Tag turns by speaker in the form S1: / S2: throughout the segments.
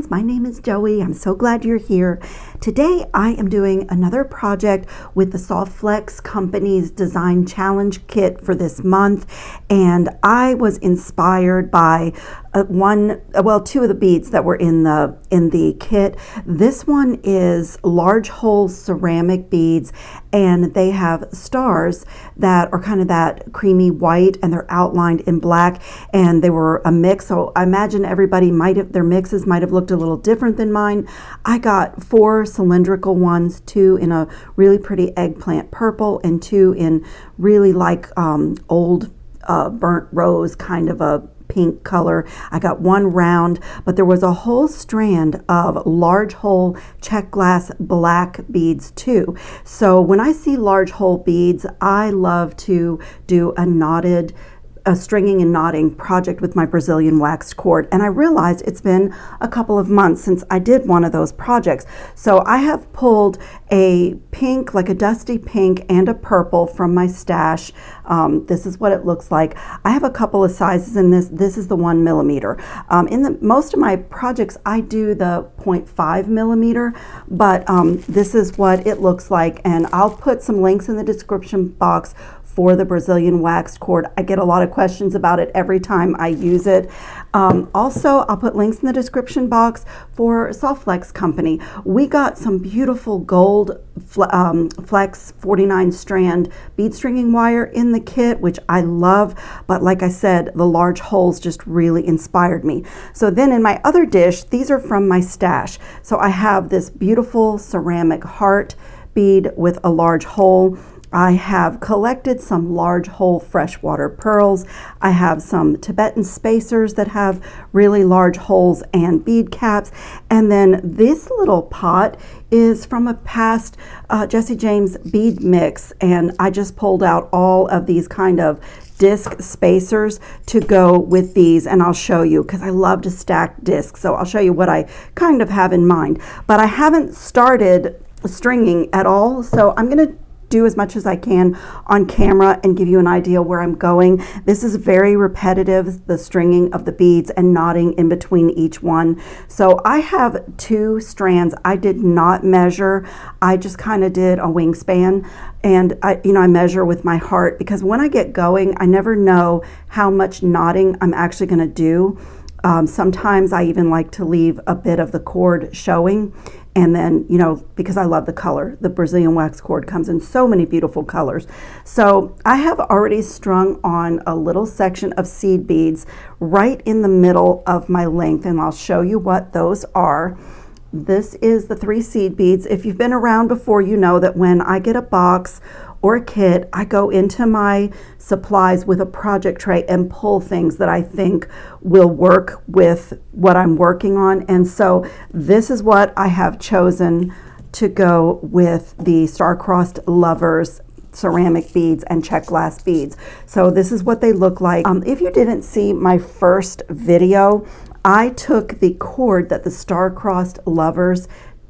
S1: friends, my name is Joey. I'm so glad you're here. Today I am doing another project with the SoftFlex company's design challenge kit for this month, and I was inspired by two of the beads that were in the kit. This one is large hole ceramic beads, and they have stars that are kind of that creamy white, and they're outlined in black, and they were a mix. So I imagine everybody their mixes might have looked a little different than mine. I got 4 cylindrical ones, 2 in a really pretty eggplant purple, and 2 in really like old burnt rose kind of a pink color. I got 1 round, but there was a whole strand of large hole check glass black beads too. So when I see large hole beads, I love to do a stringing and knotting project with my Brazilian waxed cord, and I realized it's been a couple of months since I did one of those projects. So I have pulled a pink, like a dusty pink, and a purple from my stash. This is what it looks like. I have a couple of sizes in this. This is the 1 millimeter. In most of my projects I do the 0.5 millimeter, but this is what it looks like, and I'll put some links in the description box for the Brazilian waxed cord. I get a lot of questions about it every time I use it. Also, I'll put links in the description box for SoftFlex company. We got some beautiful gold flex 49 strand bead stringing wire in the kit, which I love, but like I said, the large holes just really inspired me. So then in my other dish, these are from my stash. So I have this beautiful ceramic heart bead with a large hole. I have collected some large hole freshwater pearls. I have some Tibetan spacers that have really large holes and bead caps. And then this little pot is from a past Jessie James bead mix. And I just pulled out all of these kind of disc spacers to go with these, and I'll show you because I love to stack discs. So I'll show you what I kind of have in mind. But I haven't started stringing at all, so I'm going to do as much as I can on camera and give you an idea where I'm going. This is very repetitive, the stringing of the beads and knotting in between each one. So I have 2 strands. I did not measure. I just kind of did a wingspan, and I measure with my heart, because when I get going, I never know how much knotting I'm actually going to do. Sometimes I even like to leave a bit of the cord showing. And then, because I love the color, the Brazilian wax cord comes in so many beautiful colors. So I have already strung on a little section of seed beads right in the middle of my length, and I'll show you what those are. This is the 3 seed beads. If you've been around before, you know that when I get a box or a kit, I go into my supplies with a project tray and pull things that I think will work with what I'm working on. And so this is what I have chosen to go with the star-crossed lovers ceramic beads and check glass beads. So this is what they look like. If you didn't see my first video, I took the cord that the star-crossed lovers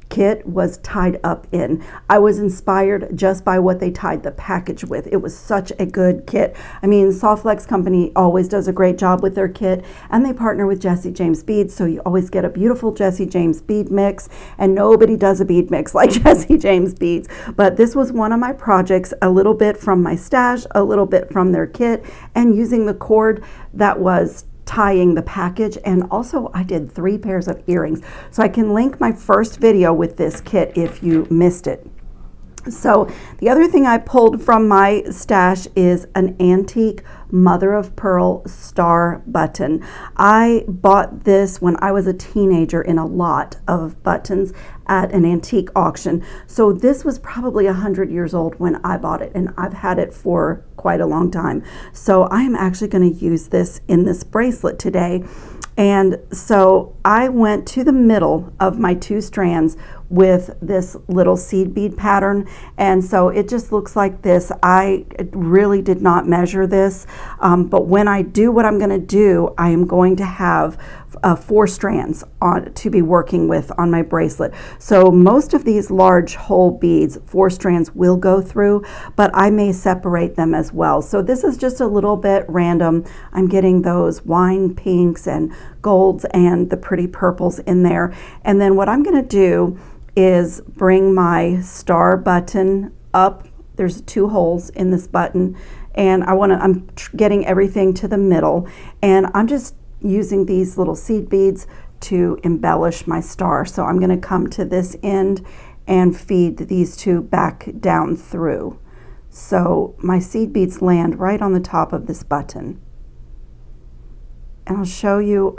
S1: kit was tied up in. I was inspired just by what they tied the package with. It was such a good kit. I mean, SoftFlex company always does a great job with their kit, and they partner with Jessie James beads, so you always get a beautiful Jessie James bead mix, and nobody does a bead mix like Jessie James beads. But this was one of my projects, a little bit from my stash, a little bit from their kit, and using the cord that was tying the package. And also I did 3 pairs of earrings, so I can link my first video with this kit if you missed it. So the other thing I pulled from my stash is an antique mother of pearl star button. I bought this when I was a teenager in a lot of buttons at an antique auction. So this was probably 100 years old when I bought it, and I've had it for quite a long time. So I am actually going to use this in this bracelet today. And so I went to the middle of my 2 strands with this little seed bead pattern, and so it just looks like this. I really did not measure this, but when I do what I'm going to do, I am going to have 4 strands to be working with on my bracelet. So most of these large whole beads, 4 strands will go through, but I may separate them as well. So this is just a little bit random. I'm getting those wine pinks and golds and the pretty purples in there. And then what I'm going to do is bring my star button up. There's 2 holes in this button, and I'm getting everything to the middle, and I'm just using these little seed beads to embellish my star. So I'm going to come to this end and feed these 2 back down through. So my seed beads land right on the top of this button. And I'll show you,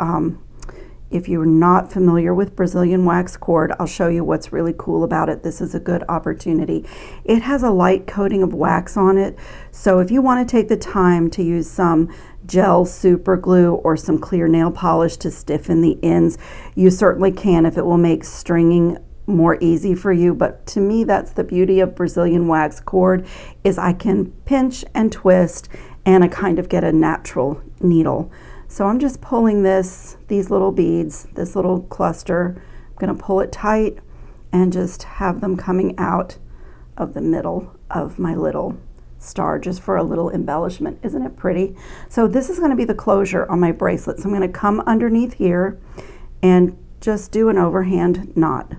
S1: if you're not familiar with Brazilian wax cord, I'll show you what's really cool about it. This is a good opportunity. It has a light coating of wax on it, so if you want to take the time to use some gel super glue or some clear nail polish to stiffen the ends, you certainly can if it will make stringing more easy for you. But to me, that's the beauty of Brazilian wax cord, is I can pinch and twist and I kind of get a natural needle. So I'm just pulling these little beads, this little cluster. I'm going to pull it tight and just have them coming out of the middle of my little star, just for a little embellishment. Isn't it pretty? So this is going to be the closure on my bracelet. So I'm going to come underneath here and just do an overhand knot.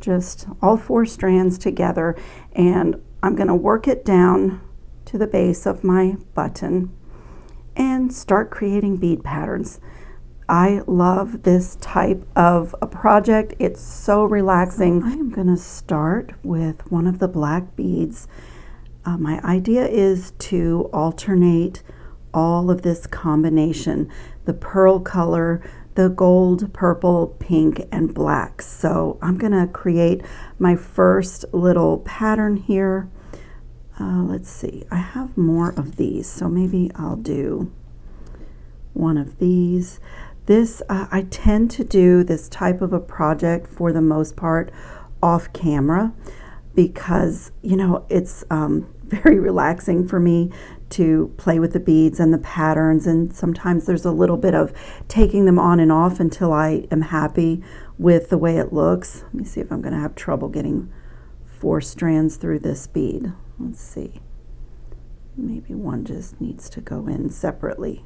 S1: Just all 4 strands together, and I'm going to work it down to the base of my button and start creating bead patterns. I love this type of a project. It's so relaxing. I am going to start with one of the black beads. My idea is to alternate all of this combination, the pearl color, the gold, purple, pink, and black. So I'm going to create my first little pattern here. Let's see, I have more of these, so maybe I'll do one of these. This, I tend to do this type of a project for the most part off camera, because, you know, it's very relaxing for me to play with the beads and the patterns, and sometimes there's a little bit of taking them on and off until I am happy with the way it looks. Let me see if I'm going to have trouble getting 4 strands through this bead. Let's see, maybe one just needs to go in separately.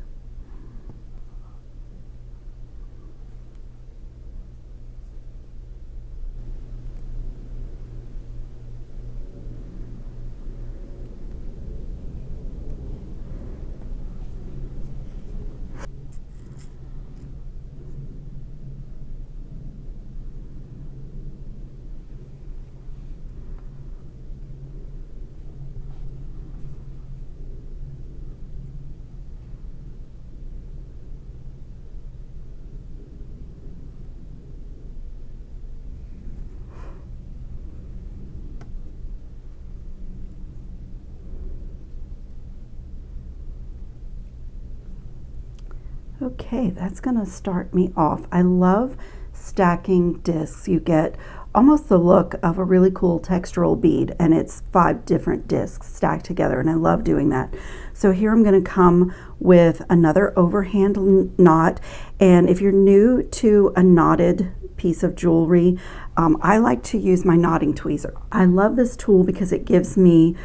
S1: Okay, that's going to start me off. I love stacking discs. You get almost the look of a really cool textural bead, and it's 5 different discs stacked together, and I love doing that. So here I'm going to come with another overhand knot, and if you're new to a knotted piece of jewelry, I like to use my knotting tweezer. I love this tool because it gives me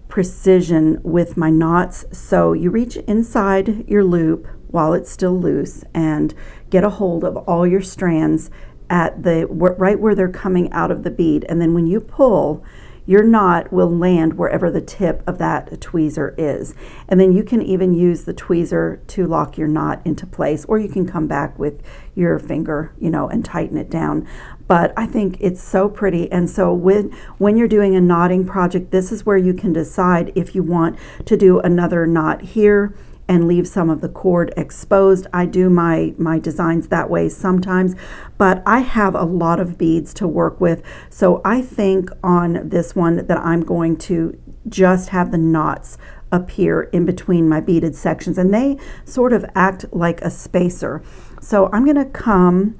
S1: precision with my knots. So you reach inside your loop while it's still loose and get a hold of all your strands at the right where they're coming out of the bead, and then when you pull, your knot will land wherever the tip of that tweezer is. And then you can even use the tweezer to lock your knot into place, or you can come back with your finger, you know, and tighten it down. But I think it's so pretty. And so when you're doing a knotting project, this is where you can decide if you want to do another knot here and leave some of the cord exposed. I do my designs that way sometimes, but I have a lot of beads to work with. So I think on this one that I'm going to just have the knots appear in between my beaded sections, and they sort of act like a spacer. So I'm going to come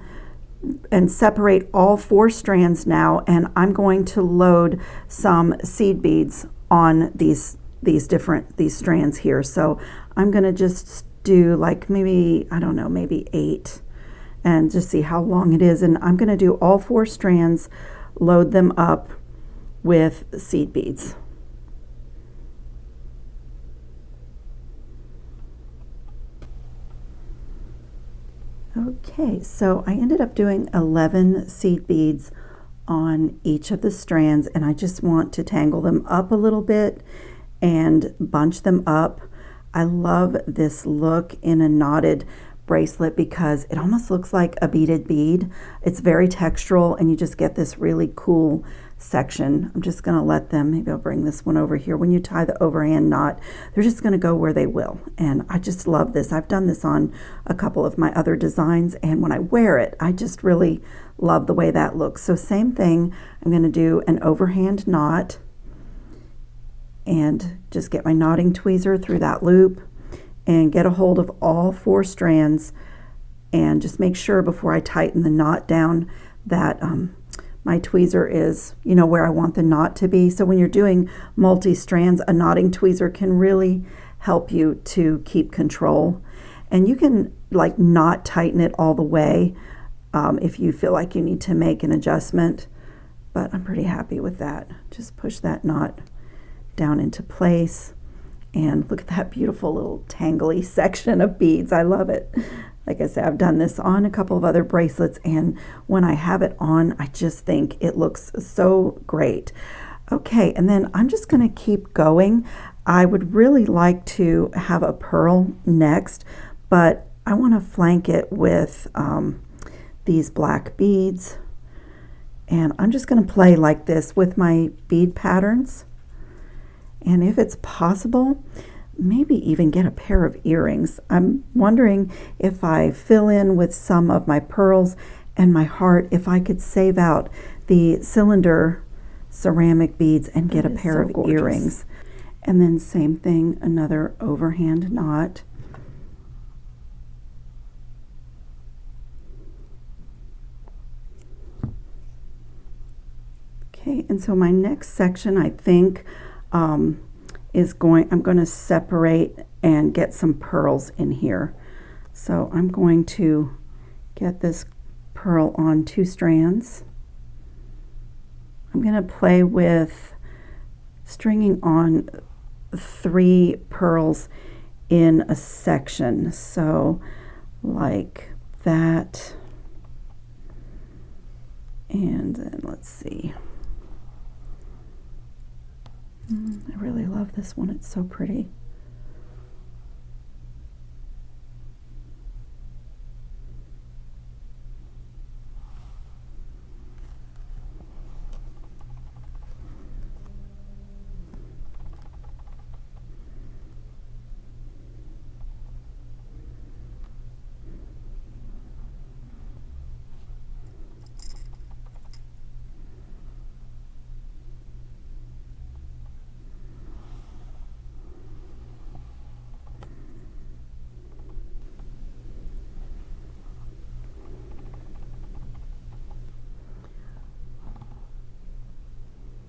S1: and separate all 4 strands now, and I'm going to load some seed beads on these strands here. So I'm going to just do like maybe, I don't know, maybe 8 and just see how long it is. And I'm going to do all 4 strands, load them up with seed beads. Okay, so I ended up doing 11 seed beads on each of the strands, and I just want to tangle them up a little bit and bunch them up. I love this look in a knotted bracelet because it almost looks like a beaded bead. It's very textural, and you just get this really cool section. I'm just going to let them, maybe I'll bring this one over here. When you tie the overhand knot, they're just going to go where they will. And I just love this. I've done this on a couple of my other designs, and when I wear it, I just really love the way that looks. So same thing, I'm going to do an overhand knot and just get my knotting tweezer through that loop and get a hold of all 4 strands, and just make sure before I tighten the knot down that my tweezer is, you know, where I want the knot to be. So when you're doing multi-strands, a knotting tweezer can really help you to keep control. And you can like not tighten it all the way if you feel like you need to make an adjustment, but I'm pretty happy with that. Just push that knot down into place, and look at that beautiful little tangly section of beads. I love it. Like I said, I've done this on a couple of other bracelets, and when I have it on, I just think it looks so great. Okay, and then I'm just going to keep going. I would really like to have a pearl next, but I want to flank it with these black beads, and I'm just going to play like this with my bead patterns. And if it's possible, maybe even get a pair of earrings. I'm wondering if I fill in with some of my pearls and my heart, if I could save out the cylinder ceramic beads and get a pair of earrings. And then same thing, another overhand knot. Okay, and so my next section, I think, I'm going to separate and get some pearls in here. So I'm going to get this pearl on 2 strands. I'm going to play with stringing on 3 pearls in a section. So like that. And then let's see. I really love this one. It's so pretty.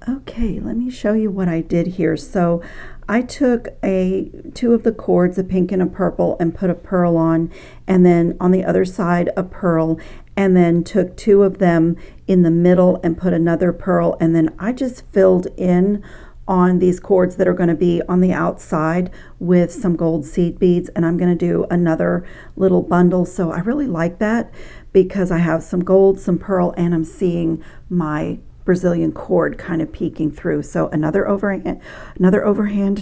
S1: Okay, let me show you what I did here. So I took 2 of the cords, a pink and a purple, and put a pearl on, and then on the other side a pearl, and then took 2 of them in the middle and put another pearl, and then I just filled in on these cords that are going to be on the outside with some gold seed beads, and I'm going to do another little bundle. So I really like that because I have some gold, some pearl, and I'm seeing my Brazilian cord kind of peeking through. So another overhand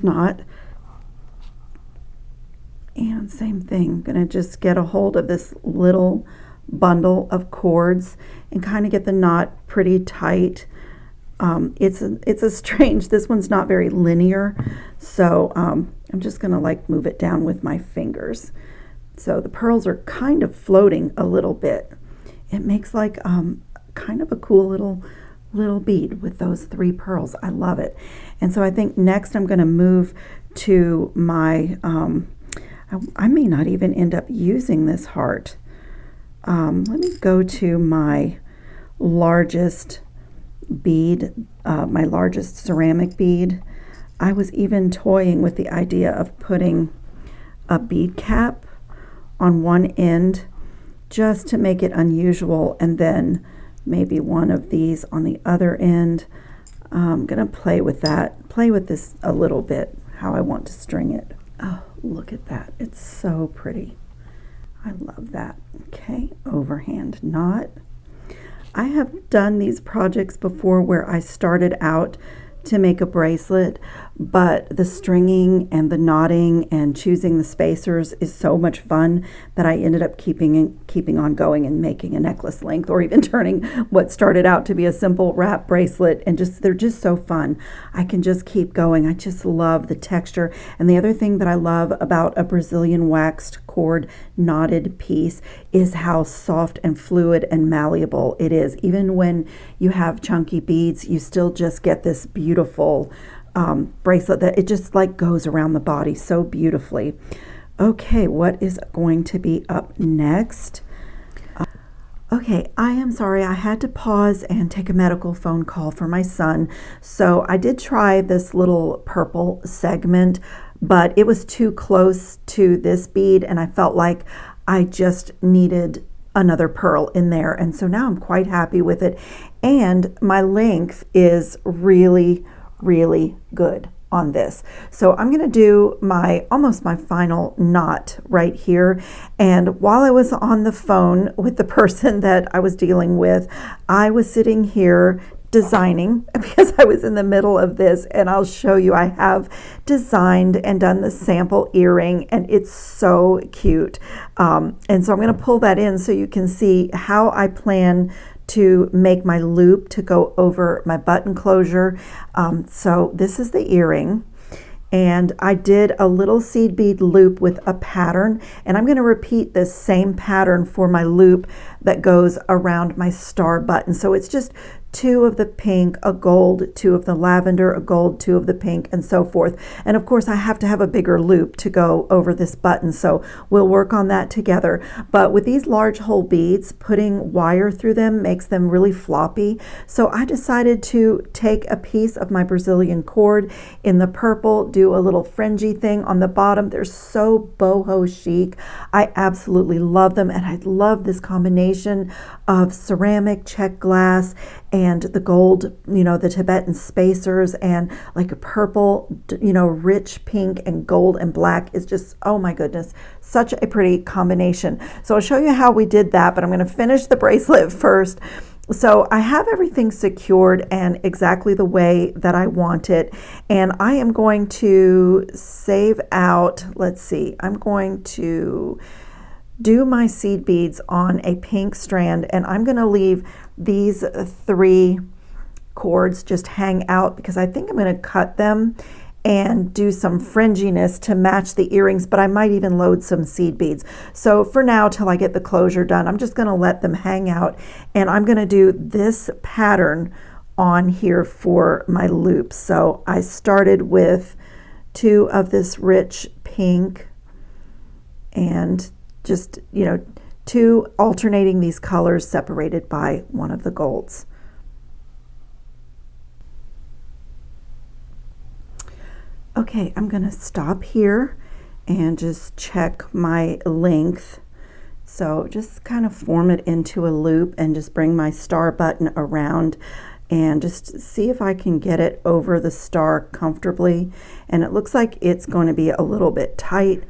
S1: knot, and same thing, I'm gonna just get a hold of this little bundle of cords and kind of get the knot pretty tight. It's a strange, this one's not very linear, so I'm just gonna like move it down with my fingers. So the pearls are kind of floating a little bit. It makes like kind of a cool little bead with those 3 pearls. I love it. And so I think next I'm going to move to my I may not even end up using this heart. Let me go to my largest bead, my largest ceramic bead. I was even toying with the idea of putting a bead cap on one end just to make it unusual, and then maybe one of these on the other end. I'm gonna play with this a little bit, how I want to string it. Oh, look at that, it's so pretty. I love that. Okay, overhand knot. I have done these projects before where I started out to make a bracelet, but the stringing and the knotting and choosing the spacers is so much fun that I ended up keeping on going and making a necklace length, or even turning what started out to be a simple wrap bracelet, and they're just so fun. I can just keep going. I just love the texture. And the other thing that I love about a Brazilian waxed cord knotted piece is how soft and fluid and malleable it is. Even when you have chunky beads, you still just get this beautiful bracelet that it just like goes around the body so beautifully. Okay, what is going to be up next? Okay, I am sorry, I had to pause and take a medical phone call for my son. So I did try this little purple segment, but it was too close to this bead, and I felt like I just needed another pearl in there. And so now I'm quite happy with it. And my length is really, really good on this. So I'm going to do almost my final knot right here. And while I was on the phone with the person that I was dealing with, I was sitting here designing because I was in the middle of this, and I'll show you. I have designed and done the sample earring, and it's so cute. And so I'm going to pull that in so you can see how I plan to make my loop to go over my button closure. So this is the earring, and I did a little seed bead loop with a pattern, and I'm going to repeat this same pattern for my loop that goes around my star button. So it's just 2 of the pink, a gold, 2 of the lavender, a gold, 2 of the pink, and so forth. And of course I have to have a bigger loop to go over this button, so we'll work on that together. But with these large hole beads, putting wire through them makes them really floppy. So I decided to take a piece of my Brazilian cord in the purple, do a little fringy thing on the bottom. They're so boho chic. I absolutely love them, and I love this combination of ceramic, check glass, and the gold, the Tibetan spacers, and like a purple, rich pink and gold and black is just, oh my goodness, such a pretty combination. So I'll show you how we did that, but I'm going to finish the bracelet first. So I have everything secured and exactly the way that I want it. And I am going to save out, let's see, I'm going to do my seed beads on a pink strand, and I'm going to leave these 3 cords just hang out because I think I'm going to cut them and do some fringiness to match the earrings, but I might even load some seed beads. So for now, till I get the closure done, I'm just going to let them hang out, and I'm going to do this pattern on here for my loop. So I started with 2 of this rich pink, and just, 2 alternating these colors separated by 1 of the golds. Okay, I'm going to stop here and just check my length. So just kind of form it into a loop and just bring my star button around and just see if I can get it over the star comfortably. And it looks like it's going to be a little bit tight.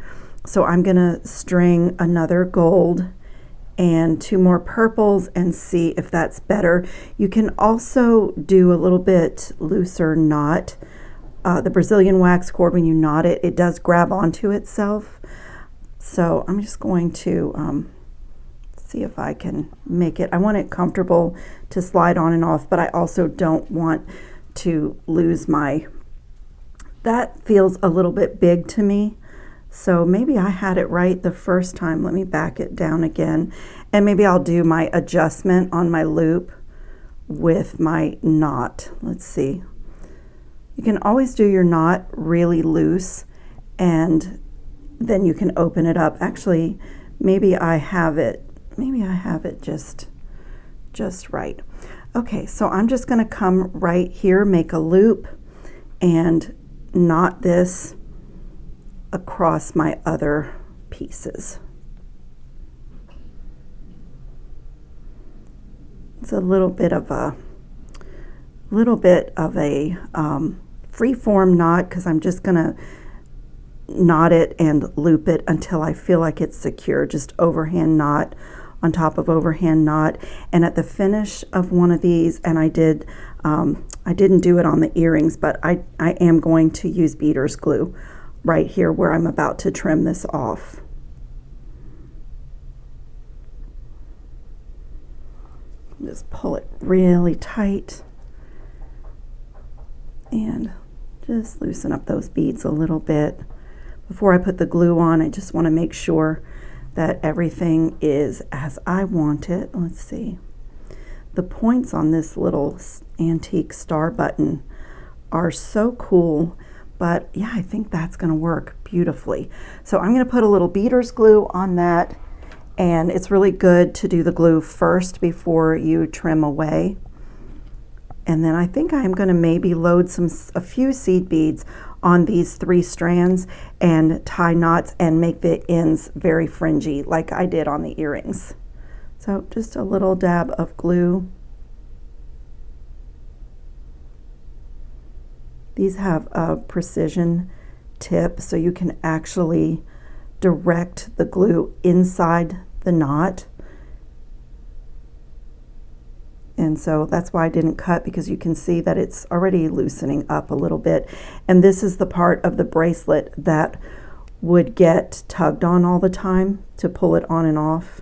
S1: So I'm going to string another gold and 2 more purples and see if that's better. You can also do a little bit looser knot. The Brazilian wax cord, when you knot it, it does grab onto itself. So I'm just going to see if I can make it. I want it comfortable to slide on and off, but I also don't want to lose that feels a little bit big to me. So maybe I had it right the first time. Let me back it down again. And maybe I'll do my adjustment on my loop with my knot. Let's see. You can always do your knot really loose, and then you can open it up. Actually, maybe I have it just right. Okay, so I'm just going to come right here, make a loop, and knot this across my other pieces. It's a little bit of a free-form knot, because I'm just gonna knot it and loop it until I feel like it's secure. Just overhand knot on top of overhand knot. And at the finish of one of these, and I didn't do it on the earrings, but I am going to use beader's glue right here where I'm about to trim this off. Just pull it really tight and just loosen up those beads a little bit. Before I put the glue on, I just want to make sure that everything is as I want it. Let's see. The points on this little antique star button are so cool, but yeah, I think that's going to work beautifully. So I'm going to put a little beader's glue on that, and it's really good to do the glue first before you trim away. And then I think I'm going to maybe load a few seed beads on these 3 strands and tie knots and make the ends very fringy like I did on the earrings. So just a little dab of glue. These have a precision tip, so you can actually direct the glue inside the knot. And so that's why I didn't cut, because you can see that it's already loosening up a little bit. And this is the part of the bracelet that would get tugged on all the time to pull it on and off.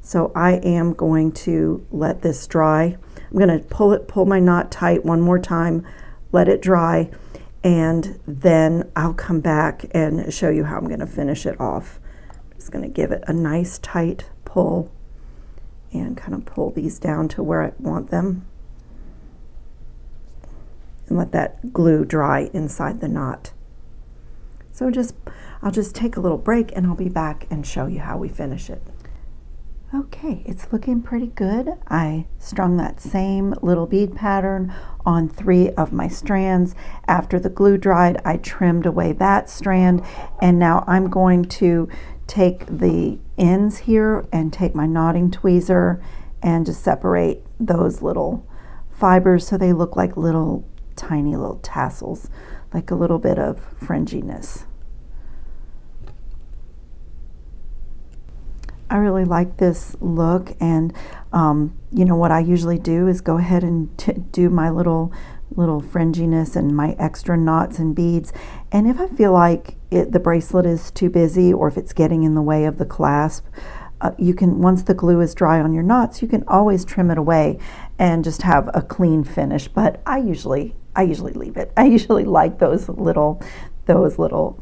S1: So I am going to let this dry. I'm going to pull my knot tight one more time, let it dry, and then I'll come back and show you how I'm going to finish it off. I'm just going to give it a nice tight pull and kind of pull these down to where I want them, and let that glue dry inside the knot. So I'll just take a little break and I'll be back and show you how we finish it. Okay, it's looking pretty good. I strung that same little bead pattern on 3 of my strands. After the glue dried, I trimmed away that strand, and now I'm going to take the ends here and take my knotting tweezer and just separate those little fibers so they look like tiny little tassels, like a little bit of fringiness. I really like this look, and you know what I usually do is go ahead and do my little fringiness and my extra knots and beads. And if I feel like the bracelet is too busy, or if it's getting in the way of the clasp, you can, once the glue is dry on your knots, you can always trim it away and just have a clean finish. But I usually leave it. I usually like those little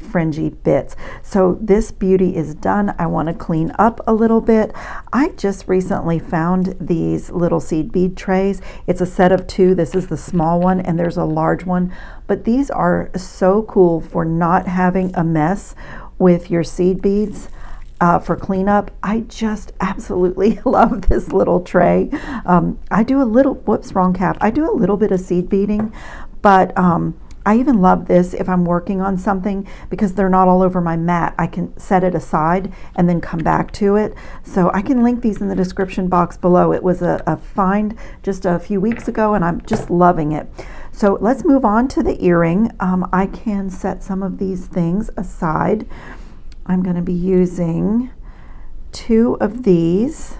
S1: fringy bits. So this beauty is done. I want to clean up a little bit. I just recently found these little seed bead trays. It's a set of 2. This is the small one and there's a large one, but these are so cool for not having a mess with your seed beads. For cleanup. I just absolutely love this little tray. I do a little, whoops, wrong cap. I do a little bit of seed beading, but I even love this if I'm working on something, because they're not all over my mat. I can set it aside and then come back to it. So I can link these in the description box below. It was a find just a few weeks ago, and I'm just loving it. So let's move on to the earring. I can set some of these things aside. I'm going to be using 2 of these,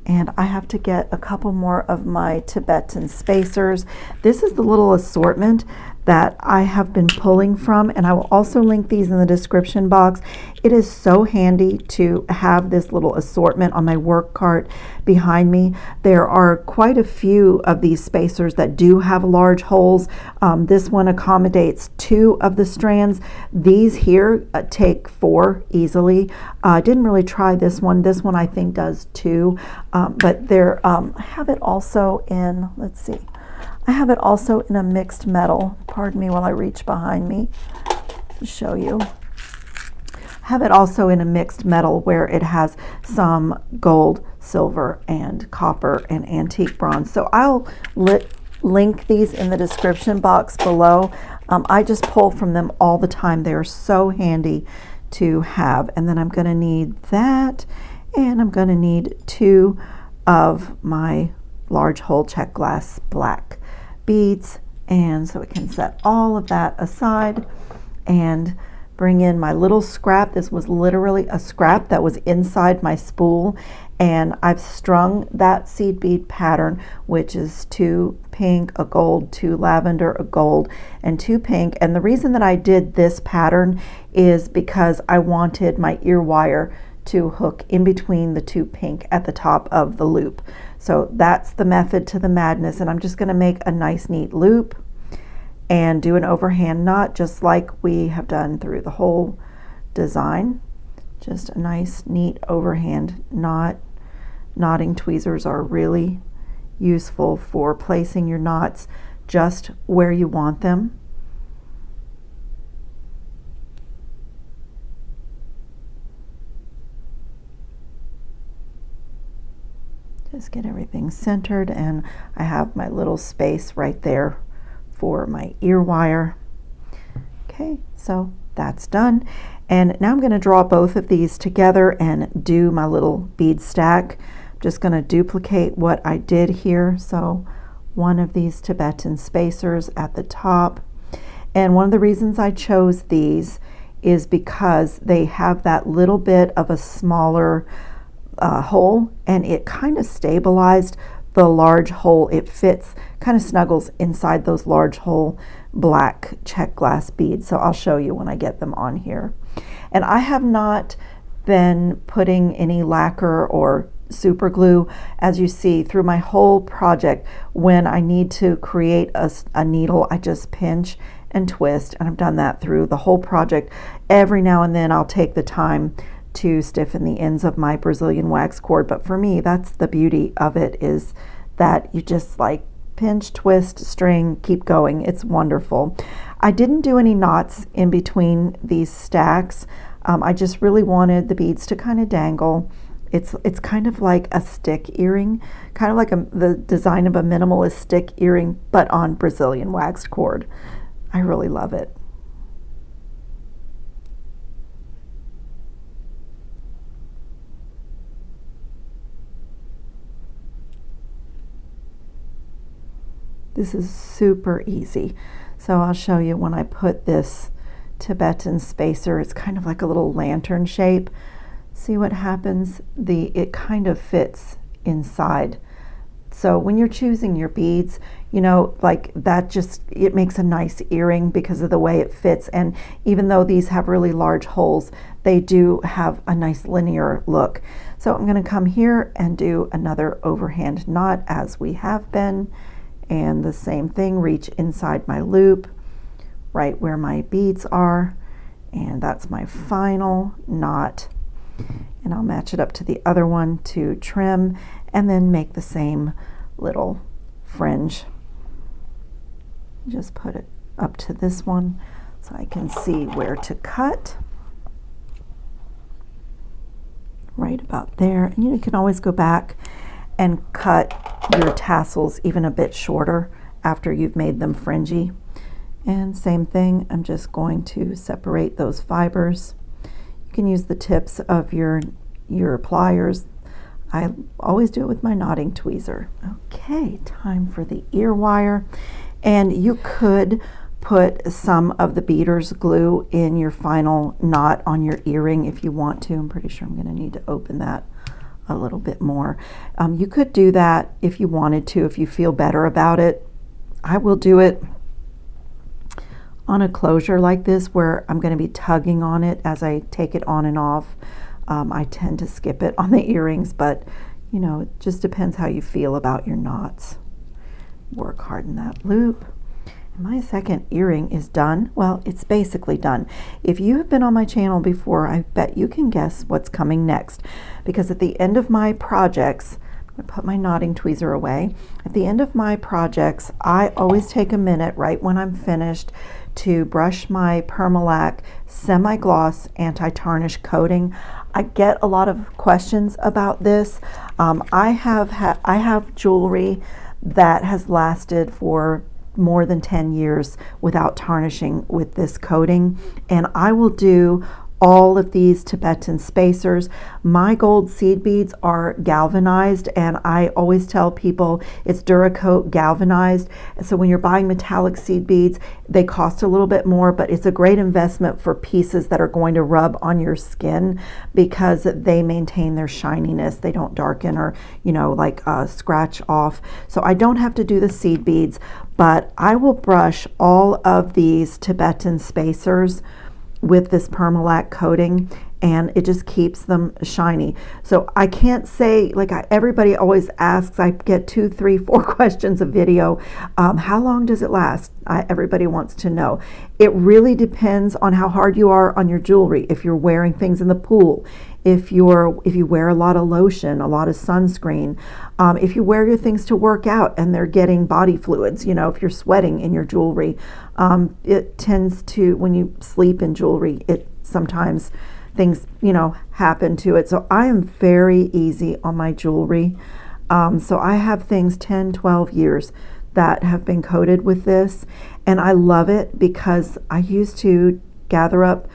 S1: and I have to get a couple more of my Tibetan spacers. This is the little assortment that I have been pulling from, and I will also link these in the description box. It is so handy to have this little assortment on my work cart behind me. There are quite a few of these spacers that do have large holes. This one accommodates 2 of the strands. These here take 4 easily. I didn't really try this one. This one I think does 2, but there, I have it also in, let's see, I have it also in a mixed metal. Pardon me while I reach behind me to show you. I have it also in a mixed metal where it has some gold, silver, and copper and antique bronze. So I'll link these in the description box below. I just pull from them all the time. They are so handy to have. And then I'm going to need that, and I'm going to need 2 of my large hole check glass black beads. And so we can set all of that aside and bring in my little scrap. This was literally a scrap that was inside my spool, and I've strung that seed bead pattern, which is 2 pink, a gold, 2 lavender, a gold, and 2 pink. And the reason that I did this pattern is because I wanted my ear wire to hook in between the 2 pink at the top of the loop. So that's the method to the madness, and I'm just going to make a nice neat loop and do an overhand knot just like we have done through the whole design. Just a nice neat overhand knot. Knotting tweezers are really useful for placing your knots just where you want them. Just get everything centered, and I have my little space right there for my ear wire. Okay, so that's done. And now I'm going to draw both of these together and do my little bead stack. I'm just going to duplicate what I did here. So one of these Tibetan spacers at the top. And one of the reasons I chose these is because they have that little bit of a smaller hole, and it kind of stabilized the large hole. It fits, kind of snuggles inside those large hole black check glass beads. So I'll show you when I get them on here. And I have not been putting any lacquer or super glue, as you see through my whole project. When I need to create a needle, I just pinch and twist, and I've done that through the whole project. Every now and then I'll take the time to stiffen the ends of my Brazilian wax cord, but for me, that's the beauty of it, is that you just like pinch, twist, string, keep going. It's wonderful. I didn't do any knots in between these stacks. I just really wanted the beads to kind of dangle. It's kind of like a stick earring, kind of like the design of a minimalist stick earring, but on Brazilian waxed cord. I really love it. This is super easy. So I'll show you when I put this Tibetan spacer. It's kind of like a little lantern shape. See what happens? It kind of fits inside. So when you're choosing your beads, you know, like that, just it makes a nice earring because of the way it fits. And even though these have really large holes, they do have a nice linear look. So I'm going to come here and do another overhand knot as we have been. And the same thing, reach inside my loop right where my beads are, and that's my final knot. And I'll match it up to the other one to trim, and then make the same little fringe. Just put it up to this one so I can see where to cut. Right about there. And you can always go back and cut your tassels even a bit shorter after you've made them fringy. And same thing, I'm just going to separate those fibers. You can use the tips of your pliers. I always do it with my knotting tweezer. Okay, time for the ear wire. And you could put some of the beater's glue in your final knot on your earring if you want to. I'm pretty sure I'm going to need to open that a little bit more. You could do that if you wanted to, if you feel better about it. I will do it on a closure like this where I'm going to be tugging on it as I take it on and off. I tend to skip it on the earrings, but you know, it just depends how you feel about your knots. Work hard in that loop. My second earring is done. Well, it's basically done. If you have been on my channel before, I bet you can guess what's coming next, because at the end of my projects, I'm going to put my knotting tweezer away. At the end of my projects, I always take a minute right when I'm finished to brush my Permalac semi-gloss anti-tarnish coating. I get a lot of questions about this. I have jewelry that has lasted for more than 10 years without tarnishing with this coating, and I will do all of these Tibetan spacers. My gold seed beads are galvanized, and I always tell people it's Duracoat galvanized. So when you're buying metallic seed beads, they cost a little bit more, but it's a great investment for pieces that are going to rub on your skin because they maintain their shininess. They don't darken or, like scratch off. So I don't have to do the seed beads, but I will brush all of these Tibetan spacers with this Permalac coating, and it just keeps them shiny. So I can't say, everybody always asks, I get 2, 3, 4 questions a video, how long does it last? Everybody wants to know. It really depends on how hard you are on your jewelry. If you're wearing things in the pool, if you wear a lot of lotion, a lot of sunscreen, if you wear your things to work out and they're getting body fluids, if you're sweating in your jewelry, it tends to, when you sleep in jewelry, it sometimes things, happen to it. So I am very easy on my jewelry. So I have things 10, 12 years that have been coated with this, and I love it because I used to gather up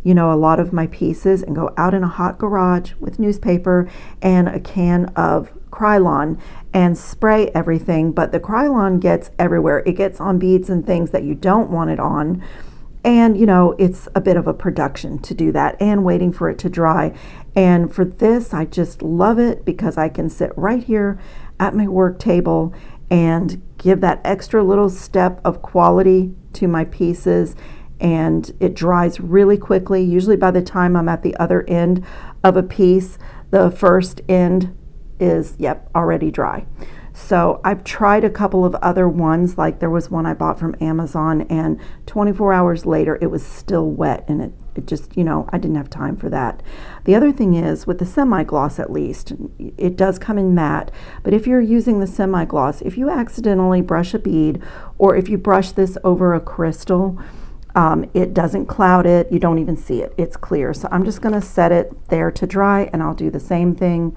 S1: a lot of my pieces and go out in a hot garage with newspaper and a can of Krylon and spray everything, but the Krylon gets everywhere. It gets on beads and things that you don't want it on, and it's a bit of a production to do that and waiting for it to dry. And for this, I just love it because I can sit right here at my work table and give that extra little step of quality to my pieces, and it dries really quickly. Usually by the time I'm at the other end of a piece, the first end is already dry. So I've tried a couple of other ones, like there was one I bought from Amazon, and 24 hours later it was still wet, and it just, I didn't have time for that. The other thing is, with the semi-gloss at least, it does come in matte, but if you're using the semi-gloss, if you accidentally brush a bead, or if you brush this over a crystal, it doesn't cloud it. You don't even see it. It's clear. So I'm just going to set it there to dry, and I'll do the same thing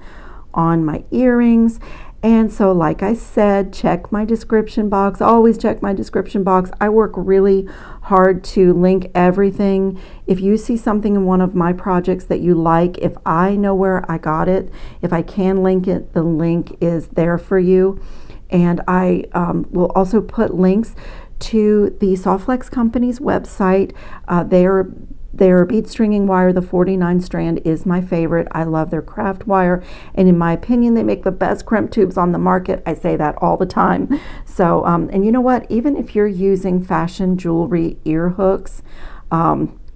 S1: on my earrings. And so, like I said, check my description box. Always check my description box. I work really hard to link everything. If you see something in one of my projects that you like, if I know where I got it, if I can link it, the link is there for you. And I will also put links to the SoftFlex company's website. Their bead stringing wire, the 49 strand, is my favorite. I love their craft wire, and in my opinion, they make the best crimp tubes on the market. I say that all the time. So, and you know what? Even if you're using fashion jewelry ear hooks,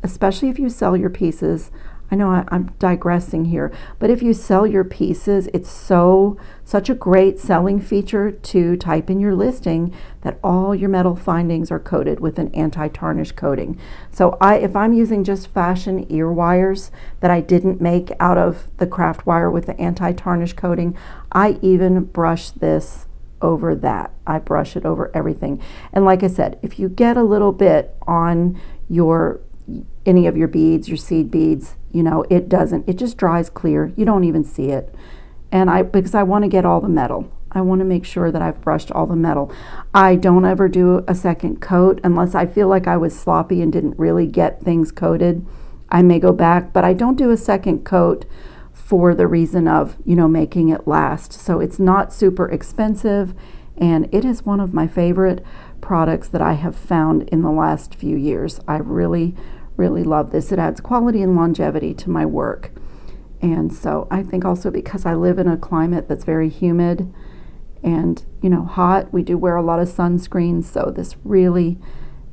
S1: especially if you sell your pieces, I know I'm digressing here, but if you sell your pieces, it's such a great selling feature to type in your listing that all your metal findings are coated with an anti-tarnish coating. So if I'm using just fashion ear wires that I didn't make out of the craft wire with the anti-tarnish coating, I even brush this over that. I brush it over everything. And like I said, if you get a little bit on any of your beads, your seed beads, it just dries clear. You don't even see it. And because I want to get all the metal. I want to make sure that I've brushed all the metal. I don't ever do a second coat unless I feel like I was sloppy and didn't really get things coated. I may go back, but I don't do a second coat for the reason of, making it last. So it's not super expensive, and it is one of my favorite products that I have found in the last few years. I really, really love this. It adds quality and longevity to my work. And so I think also because I live in a climate that's very humid and, hot, we do wear a lot of sunscreen, so this really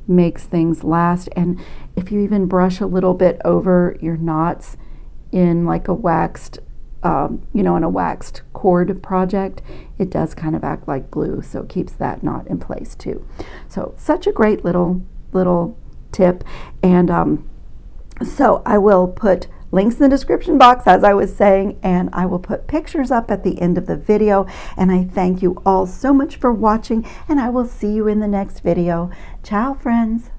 S1: makes things last. And if you even brush a little bit over your knots in like a waxed, in a waxed cord project, it does kind of act like glue, so it keeps that knot in place too. So such a great little tip. And so I will put links in the description box, as I was saying, and I will put pictures up at the end of the video. And I thank you all so much for watching, and I will see you in the next video. Ciao, friends.